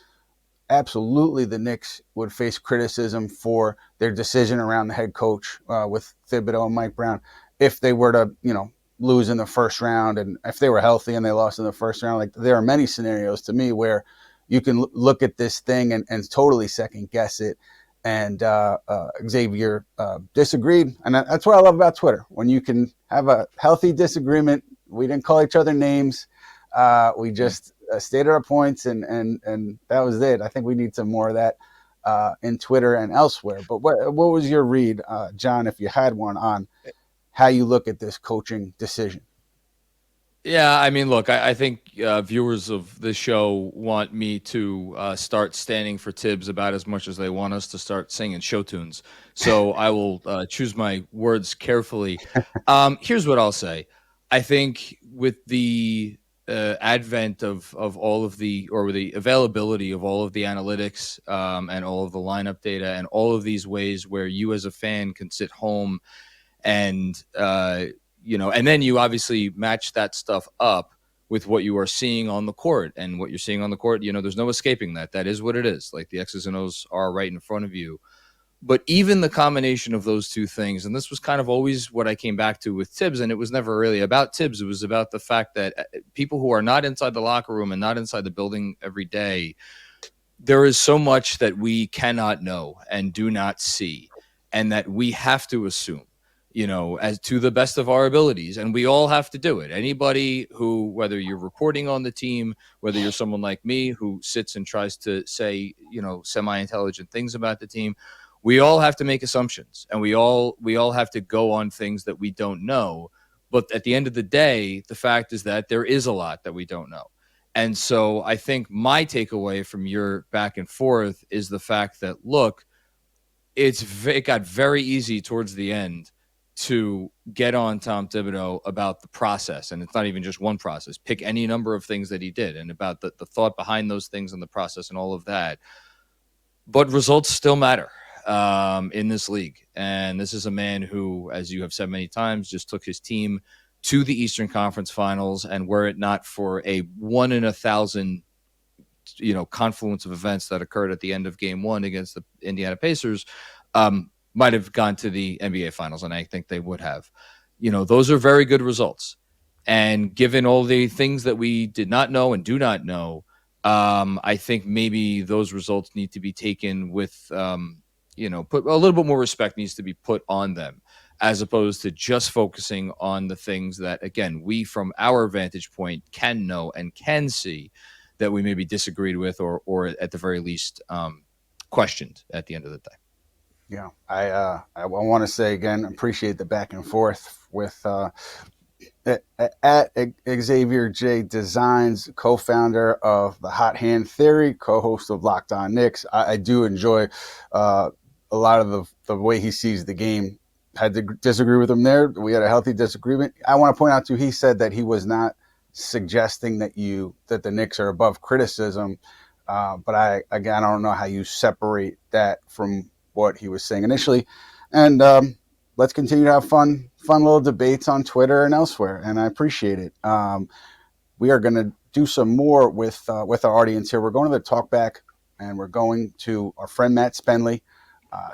absolutely the Knicks would face criticism for their decision around the head coach with Thibodeau and Mike Brown if they were to, lose in the first round, and if they were healthy and they lost in the first round. Like there are many scenarios to me where you can look at this thing and totally second guess it. And Xavier disagreed. And that's what I love about Twitter. When you can have a healthy disagreement, we didn't call each other names. We just stated our points and that was it. I think we need some more of that in Twitter and elsewhere. But what was your read, John, if you had one, on how you look at this coaching decision? Yeah, I mean, look, I think viewers of the show want me to start standing for Thibs about as much as they want us to start singing show tunes. So I will choose my words carefully. Here's what I'll say. I think with the advent of all of the, or the availability of all of the analytics and all of the lineup data and all of these ways where you as a fan can sit home and and then you obviously match that stuff up with what you are seeing on the court, and what you're seeing on the court, there's no escaping that. That is what it is. Like, the X's and O's are right in front of you. But even the combination of those two things, and this was kind of always what I came back to with Thibs, and it was never really about Thibs. It was about the fact that people who are not inside the locker room and not inside the building every day, there is so much that we cannot know and do not see, and that we have to assume, as to the best of our abilities. And we all have to do it. Anybody who, whether you're reporting on the team, whether you're someone like me who sits and tries to say, semi-intelligent things about the team, we all have to make assumptions, and we all have to go on things that we don't know. But at the end of the day, the fact is that there is a lot that we don't know. And so I think my takeaway from your back and forth is the fact that, look, it got very easy towards the end to get on Tom Thibodeau about the process. And it's not even just one process. Pick any number of things that he did, and about the thought behind those things and the process and all of that. But results still matter in this league. And this is a man who, as you have said many times, just took his team to the Eastern Conference Finals. And were it not for a 1 in 1,000, confluence of events that occurred at the end of Game 1 against the Indiana Pacers, might have gone to the NBA Finals, and I think they would have. Those are very good results. And given all the things that we did not know and do not know, I think maybe those results need to be taken with, put a little bit more respect needs to be put on them, as opposed to just focusing on the things that, again, we from our vantage point can know and can see that we maybe disagreed with, or at the very least questioned at the end of the day. Yeah, I want to say again, appreciate the back and forth with at Xavier J Designs, co-founder of the Hot Hand Theory, co-host of Locked On Knicks. I do enjoy a lot of the way he sees the game. Had to disagree with him there. We had a healthy disagreement. I want to point out too, he said that he was not suggesting that the Knicks are above criticism, but I don't know how you separate that from what he was saying initially. And let's continue to have fun little debates on Twitter and elsewhere, and I appreciate it. We are going to do some more with our audience here. We're going to the Talkback, and we're going to our friend Matt Spenley,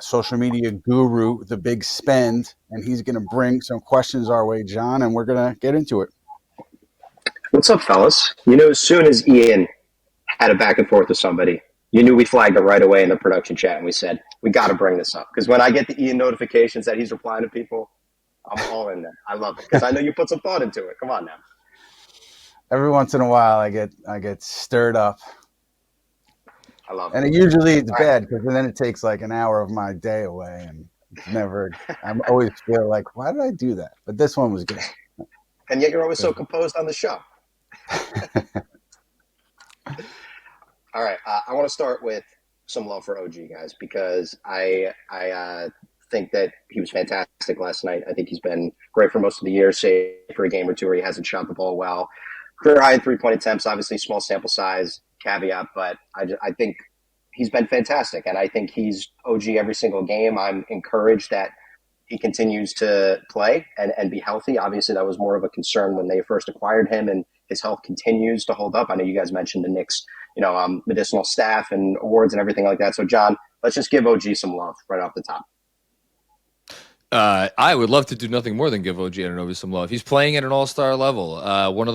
social media guru, the Big Spend, and he's going to bring some questions our way, John, and we're going to get into it. What's up, fellas? As soon as Ian had a back and forth with somebody, you knew we flagged it right away in the production chat, and we said, we got to bring this up. Because when I get the Ian notifications that he's replying to people, I'm all in there. I love it, because I know you put some thought into it. Come on now. Every once in a while, I get stirred up. I love it. And usually it's bad, because then it takes like an hour of my day away, and it's never. I always feel like, why did I do that? But this one was good. And yet you're always so composed on the show. All right, I want to start with some love for OG, guys, because I think that he was fantastic last night. I think he's been great for most of the year, save for a game or two where he hasn't shot the ball well. Career high in three-point attempts, obviously small sample size, caveat, but I think he's been fantastic, and I think he's OG every single game. I'm encouraged that he continues to play and be healthy. Obviously, that was more of a concern when they first acquired him, and his health continues to hold up. I know you guys mentioned the Knicks, medicinal staff and awards and everything like that. So, John, let's just give OG some love right off the top. I would love to do nothing more than give OG Anunoby some love. He's playing at an all-star level. One of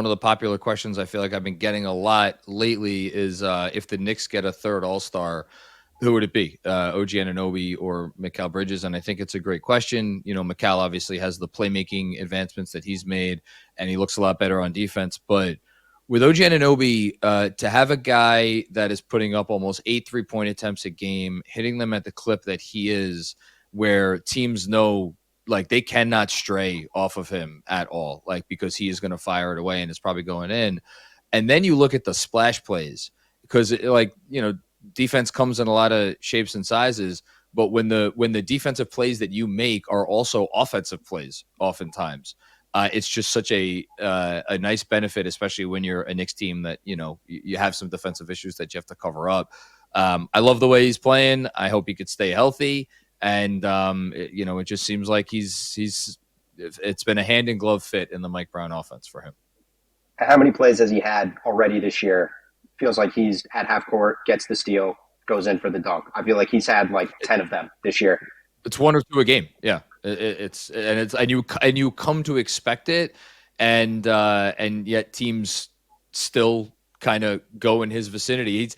the popular questions I feel like I've been getting a lot lately is if the Knicks get a third all-star, who would it be? OG Anunoby or Mikal Bridges? And I think it's a great question. Mikal obviously has the playmaking advancements that he's made, and he looks a lot better on defense. But with OG Anunoby, to have a guy that is putting up almost 8 3-point attempts a game, hitting them at the clip that he is, where teams know like they cannot stray off of him at all, like because he is going to fire it away and it's probably going in. And then you look at the splash plays because defense comes in a lot of shapes and sizes, but when the defensive plays that you make are also offensive plays, oftentimes, it's just such a nice benefit, especially when you're a Knicks team that you have some defensive issues that you have to cover up. I love the way he's playing. I hope he could stay healthy, and it just seems like it's been a hand in glove fit in the Mike Brown offense for him. How many plays has he had already this year? Feels like he's at half court, gets the steal, goes in for the dunk. I feel like he's had like 10 of them this year. It's 1 or 2 a game. Yeah, and you come to expect it, and yet teams still kind of go in his vicinity.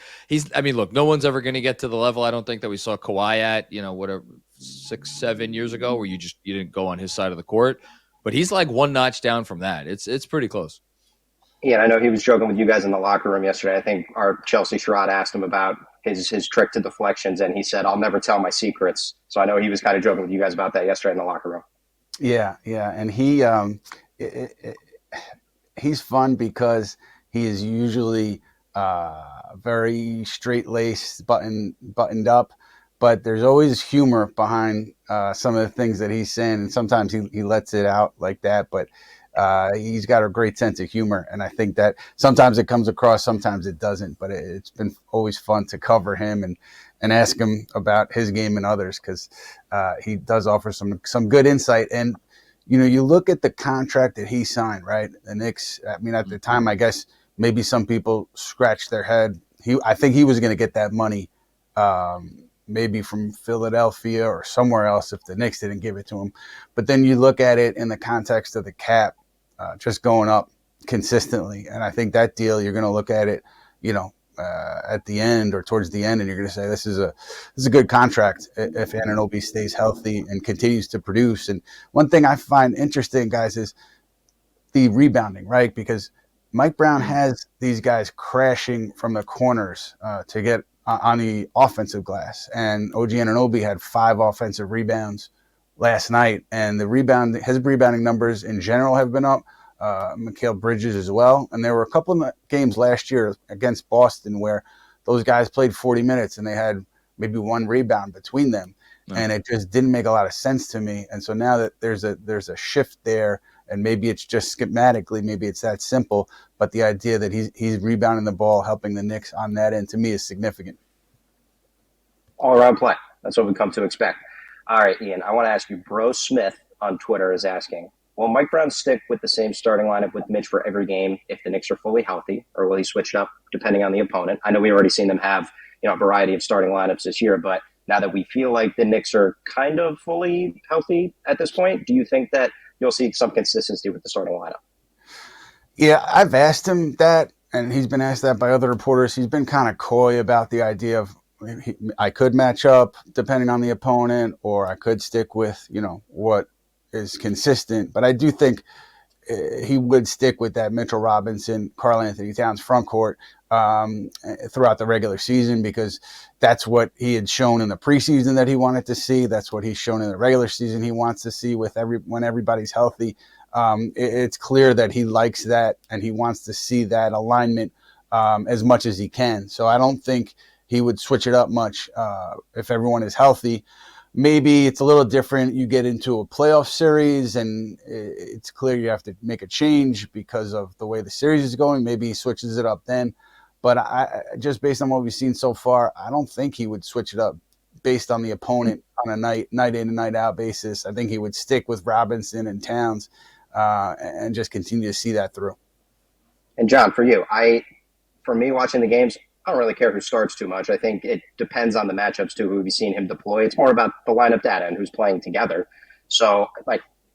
I mean, look, no one's ever going to get to the level I don't think that we saw Kawhi at, whatever 6-7 years ago, where you didn't go on his side of the court. But he's like one notch down from that. It's pretty close. Yeah, I know he was joking with you guys in the locker room yesterday. I think our Chelsea Sherrod asked him about his trick to deflections, and he said, "I'll never tell my secrets." So I know he was kind of joking with you guys about that yesterday in the locker room. Yeah, and he's fun because he is usually very straight-laced, buttoned up, but there's always humor behind some of the things that he's saying, and sometimes he lets it out like that, but he's got a great sense of humor, and I think that sometimes it comes across, sometimes it doesn't, but it's been always fun to cover him and ask him about his game and others, because he does offer some good insight. And you look at the contract that he signed, right? The Knicks, I mean, at the time, I guess maybe some people scratched their head. I think he was going to get that money maybe from Philadelphia or somewhere else if the Knicks didn't give it to him. But then you look at it in the context of the cap just going up consistently. And I think that deal, you're going to look at it, at the end or towards the end, and you're going to say, this is a good contract if Anunoby stays healthy and continues to produce. And one thing I find interesting, guys, is the rebounding, right? Because Mike Brown has these guys crashing from the corners to get on the offensive glass. And OG Anunoby had 5 offensive rebounds last night. And his rebounding numbers in general have been up. Mikal Bridges as well. And there were a couple of games last year against Boston where those guys played 40 minutes and they had maybe 1 rebound between them. Mm-hmm. And it just didn't make a lot of sense to me. And so now that there's a shift there, and maybe it's just schematically, maybe it's that simple, but the idea that he's rebounding the ball, helping the Knicks on that end, to me is significant. All-around play. That's what we come to expect. All right, Ian, I want to ask you, Bro Smith on Twitter is asking, will Mike Brown stick with the same starting lineup with Mitch for every game if the Knicks are fully healthy, or will he switch it up depending on the opponent? I know we've already seen them have a variety of starting lineups this year, but now that we feel like the Knicks are kind of fully healthy at this point, do you think that you'll see some consistency with the starting lineup? Yeah, I've asked him that, and he's been asked that by other reporters. He's been kind of coy about the idea of I could match up depending on the opponent, or I could stick with, what is consistent. But I do think he would stick with that Mitchell Robinson, Karl-Anthony Towns front court throughout the regular season, because that's what he had shown in the preseason that he wanted to see. That's what he's shown in the regular season he wants to see when everybody's healthy. It's clear that he likes that, and he wants to see that alignment as much as he can. So I don't think he would switch it up much if everyone is healthy. Maybe it's a little different. You get into a playoff series and it's clear you have to make a change because of the way the series is going. Maybe he switches it up then. But I just based on what we've seen so far, I don't think he would switch it up based on the opponent on a night in and night out basis. I think he would stick with Robinson and Towns and just continue to see that through. And John, for you, for me watching the games, I don't really care who starts too much. I think it depends on the matchups too, who we've seen him deploy. It's more about the lineup data and who's playing together. So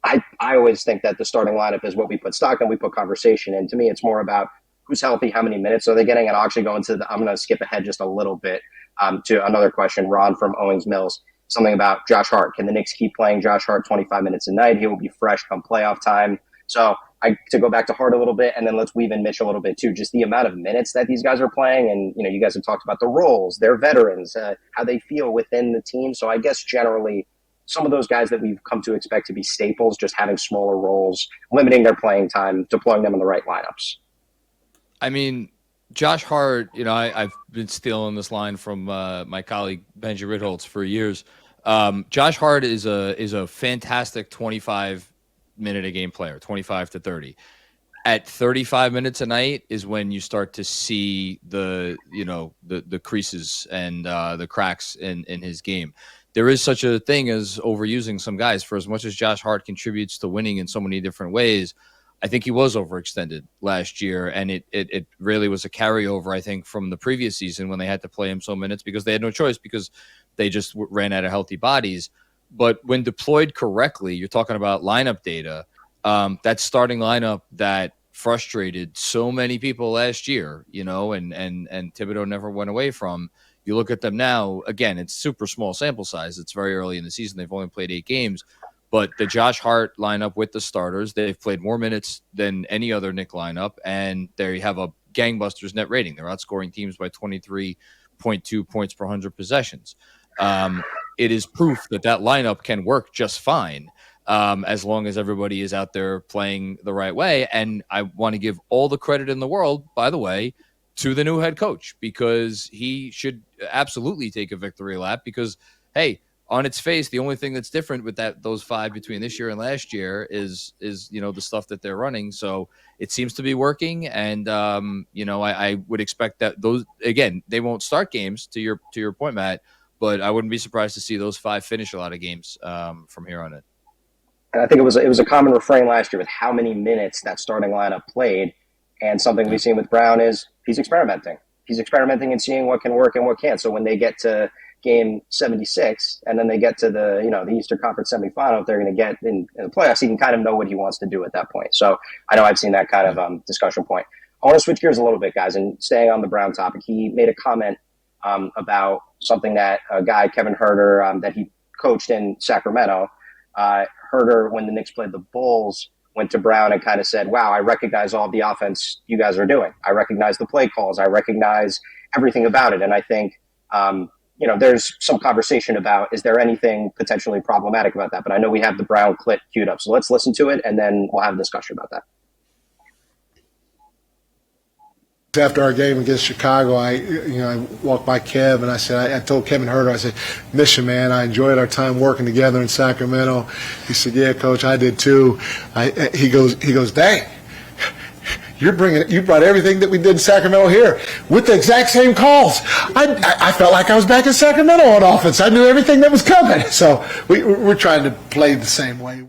I always think that the starting lineup is what we put stock in, we put conversation in. To me, it's more about who's healthy, how many minutes are they getting, and I'll actually go into I'm going to skip ahead just a little bit to another question. Ron from Owings Mills, something about Josh Hart. Can the Knicks keep playing Josh Hart 25 minutes a night? He will be fresh come playoff time. So to go back to Hart a little bit, and then let's weave in Mitch a little bit too. Just the amount of minutes that these guys are playing, and you guys have talked about the roles, they're veterans, how they feel within the team. So I guess generally, some of those guys that we've come to expect to be staples, just having smaller roles, limiting their playing time, deploying them in the right lineups. I mean, Josh Hart, I've been stealing this line from my colleague Benji Ritholtz for years. Josh Hart is a fantastic 25-minute a game player, 25 to 30. At 35 minutes a night is when you start to see the creases and the cracks in his game. There is such a thing as overusing some guys. For as much as Josh Hart contributes to winning in so many different ways, I think he was overextended last year, and it really was a carryover, I think, from the previous season when they had to play him so minutes because they had no choice because they just ran out of healthy bodies. But when deployed correctly, you're talking about lineup data, that starting lineup that frustrated so many people last year, and Thibodeau never went away from. You look at them now, again, it's super small sample size. It's very early in the season. They've only played 8 games. But the Josh Hart lineup with the starters, they've played more minutes than any other Knick lineup, and they have a gangbusters net rating. They're outscoring teams by 23.2 points per 100 possessions. It is proof that lineup can work just fine as long as everybody is out there playing the right way. And I want to give all the credit in the world, by the way, to the new head coach, because he should absolutely take a victory lap because, hey, on its face, the only thing that's different with those 5 between this year and last year is the stuff that they're running. So it seems to be working, and I would expect that those, again, they won't start games to your point, Matt, but I wouldn't be surprised to see those 5 finish a lot of games from here on in. And I think it was a common refrain last year with how many minutes that starting lineup played, and something we've seen with Brown is he's experimenting. He's experimenting and seeing what can work and what can't. So when they get to game 76 and then they get to the Eastern Conference semifinal, if they're going to get in the playoffs, he can kind of know what he wants to do at that point. So I know I've seen that kind of discussion point. I want to switch gears a little bit, guys, and staying on the Brown topic. He made a comment about something that a guy, Kevin Huerter, that he coached in Sacramento. Huerter, when the Knicks played the Bulls, went to Brown and kind of said, wow, I recognize all of the offense you guys are doing. I recognize the play calls. I recognize everything about it. And I think, there's some conversation about, is there anything potentially problematic about that? But I know we have the Brown clip queued up. So let's listen to it, and then we'll have a discussion about that. After our game against Chicago, I walked by Kev and I said, I told Kevin Huerter, I said, miss you, man. I enjoyed our time working together in Sacramento. He said, yeah, Coach, I did too. He goes, dang, you brought everything that we did in Sacramento here with the exact same calls. I felt like I was back in Sacramento on offense. I knew everything that was coming. So we're trying to play the same way.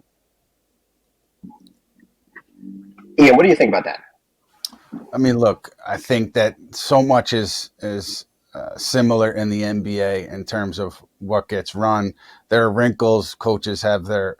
Ian, what do you think about that? I mean, look, I think that so much is similar in the NBA in terms of what gets run. There are wrinkles. Coaches have their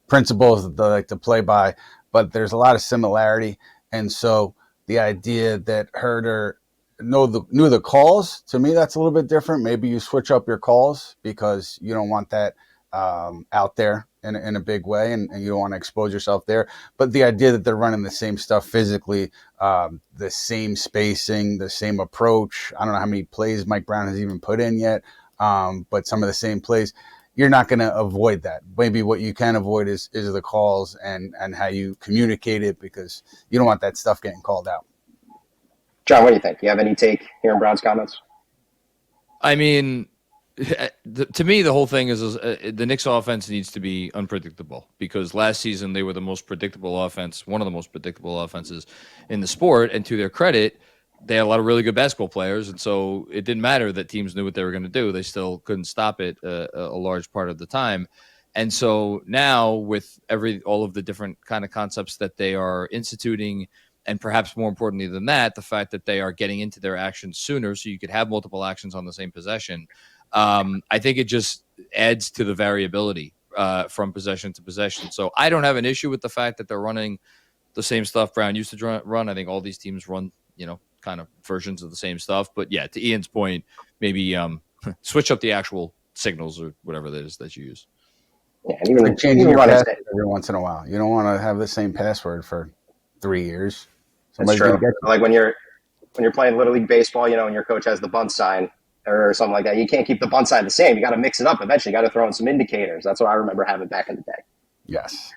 principles that they like to play by, but there's a lot of similarity. And so the idea that Huerter knew the calls, to me, that's a little bit different. Maybe you switch up your calls because you don't want that out there in a big way, and you don't want to expose yourself there. But the idea that they're running the same stuff physically, the same spacing, the same approach. I don't know how many plays Mike Brown has even put in yet, but some of the same plays. You're not going to avoid that. Maybe what you can avoid is the calls and how you communicate it, because you don't want that stuff getting called out. John, what do you think? You have any take here in Brown's comments? I mean, to me, the whole thing is the Knicks offense needs to be unpredictable, because last season they were the most predictable offense, one of the most predictable offenses in the sport. And to their credit, they had a lot of really good basketball players. And so it didn't matter that teams knew what they were going to do. They still couldn't stop it a large part of the time. And so now with all of the different kind of concepts that they are instituting, and perhaps more importantly than that, the fact that they are getting into their actions sooner so you could have multiple actions on the same possession, I think it just adds to the variability from possession to possession. So I don't have an issue with the fact that they're running the same stuff Brown used to run. I think all these teams run, kind of versions of the same stuff. But yeah, to Ian's point, maybe switch up the actual signals or whatever that is that you use. Yeah, and even Like changing even your running password every once in a while. You don't want to have the same password for 3 years. That's Somebody's going true. to get you. Like when you're playing Little League Baseball, and your coach has the bunt sign or something like that, you can't keep the bunt sign the same. You got to mix it up eventually. You got to throw in some indicators. That's what I remember having back in the day. Yes.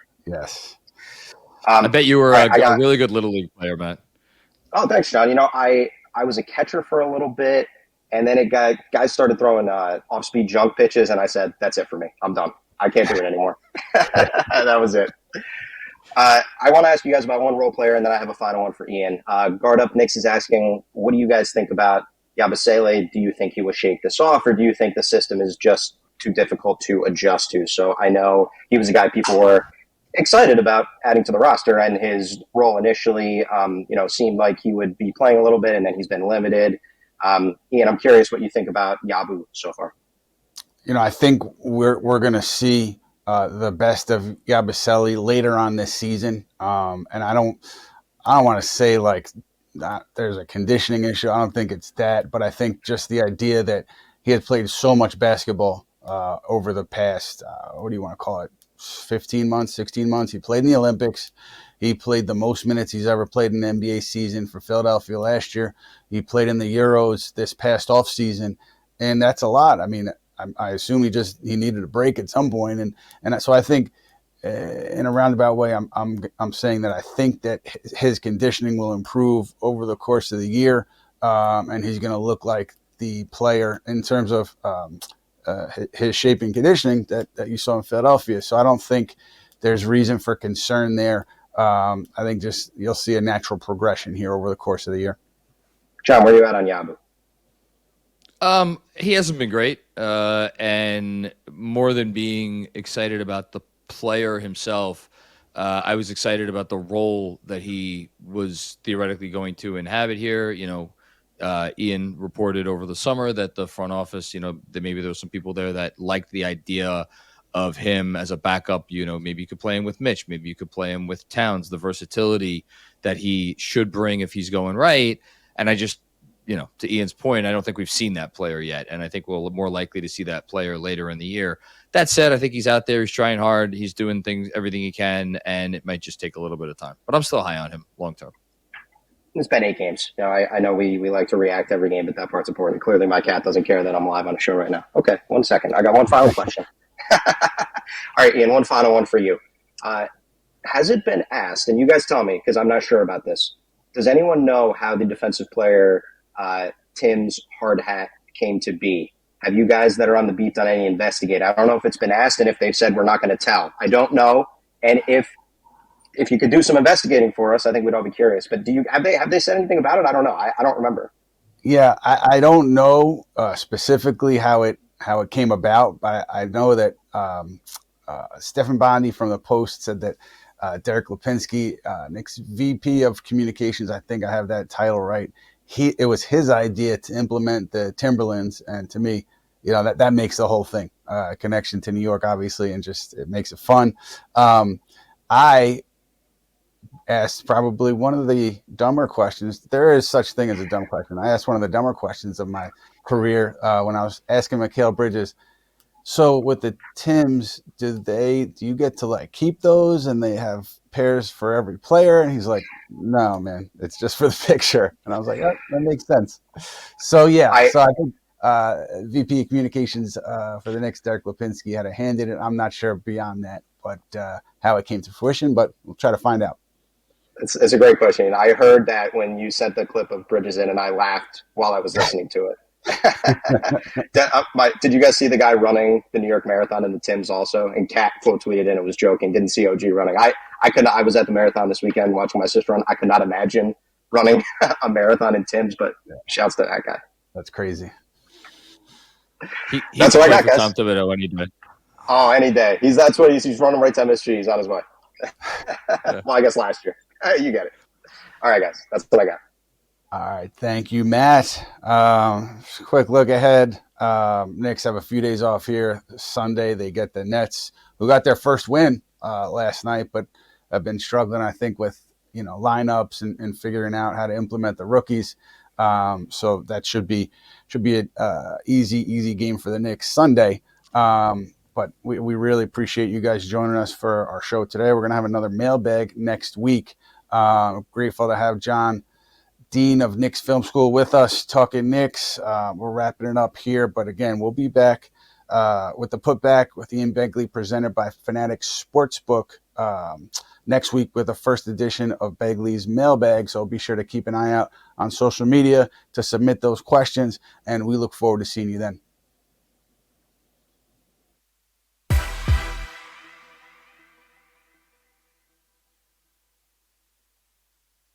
I bet you were I a really good Little League player, Matt. Oh, thanks, John. I was a catcher for a little bit, and then guys started throwing off-speed junk pitches, and I said, that's it for me. I'm done. I can't do it anymore. That was it. I want to ask you guys about one role player, and then I have a final one for Ian. Guard Up Knicks is asking, what do you guys think about Yabusele? Do you think he will shake this off, or do you think the system is just too difficult to adjust to? So I know he was a guy people were excited about adding to the roster, and his role initially, seemed like he would be playing a little bit, and then he's been limited. Ian, I'm curious what you think about Yabu so far. I think we're going to see the best of Yabusele later on this season, and I don't want to say like there's a conditioning issue. I don't think it's that, but I think just the idea that he had played so much basketball over the past, what do you want to call it, 15 months, 16 months. He played in the Olympics. He played the most minutes he's ever played in an NBA season for Philadelphia last year. He played in the Euros this past offseason, and that's a lot. I mean, I assume he needed a break at some point, and so I think in a roundabout way, I'm saying that I think that his conditioning will improve over the course of the year, and he's going to look like the player in terms of his shape and conditioning that you saw in Philadelphia. So I don't think there's reason for concern there. I think just you'll see a natural progression here over the course of the year. John, where are you at on Yabu? He hasn't been great, and more than being excited about the player himself, I was excited about the role that he was theoretically going to inhabit here. Ian reported over the summer that the front office, that maybe there were some people there that liked the idea of him as a backup. Maybe you could play him with Mitch, maybe you could play him with Towns, the versatility that he should bring if he's going right. And I just, to Ian's point, I don't think we've seen that player yet. And I think we're more likely to see that player later in the year. That said, I think he's out there. He's trying hard. He's doing everything he can, and it might just take a little bit of time. But I'm still high on him long term. It's been 8 games. I know we like to react every game, but that part's important. Clearly, my cat doesn't care that I'm live on a show right now. Okay, 1 second. I got one final question. All right, Ian, one final one for you. Has it been asked, and you guys tell me, because I'm not sure about this, does anyone know how the defensive player Tim's hard hat came to be? Have you guys that are on the beat done any investigate? I don't know if it's been asked and if they've said we're not going to tell. I don't know. And if you could do some investigating for us, I think we'd all be curious. But have they said anything about it? I don't know. I don't remember. Yeah, I don't know specifically how it came about, but I know that Stefan Bondi from the Post said that Derek Lipinski, Knicks VP of Communications, I think I have that title right. It was his idea to implement the Timberlands, and to me, that makes the whole thing connection to New York, obviously, and just it makes it fun. I asked probably one of the dumber questions. There is such thing as a dumb question. I asked one of the dumber questions of my career when I was asking Mikal Bridges. So with the Tims, do you get to keep those and they have pairs for every player? And he's like, no, man, it's just for the picture. And I was like, oh, that makes sense. So yeah, I think VP of Communications for the Knicks, Derek Lipinski, had a hand in it. I'm not sure beyond that, but how it came to fruition, but we'll try to find out. It's a great question. I heard that when you sent the clip of Bridges in, and I laughed while I was listening to it. Did you guys see the guy running the New York Marathon in the Tims also? And Kat quote tweeted in, it was joking. Didn't see OG running. I was at the marathon this weekend watching my sister run. I could not imagine running a marathon in Tims, but shouts to that guy. That's crazy. That's what I got, guys. Tom Thibodeau any day. Oh, any day. That's what he's running right to MSG. He's on his way. Yeah. Well, I guess last year. You get it. All right, guys. That's what I got. All right. Thank you, Matt. Quick look ahead. Knicks have a few days off here. Sunday, they get the Nets, who got their first win last night, but have been struggling, I think, with lineups and figuring out how to implement the rookies. So that should be an easy game for the Knicks Sunday. But we really appreciate you guys joining us for our show today. We're going to have another mailbag next week. Grateful to have John, Dean of Knicks Film School, with us talking Knicks. We're wrapping it up here. But again, we'll be back with the Putback with Ian Begley, presented by Fanatics Sportsbook, next week with the first edition of Begley's Mailbag. So be sure to keep an eye out on social media to submit those questions, and we look forward to seeing you then.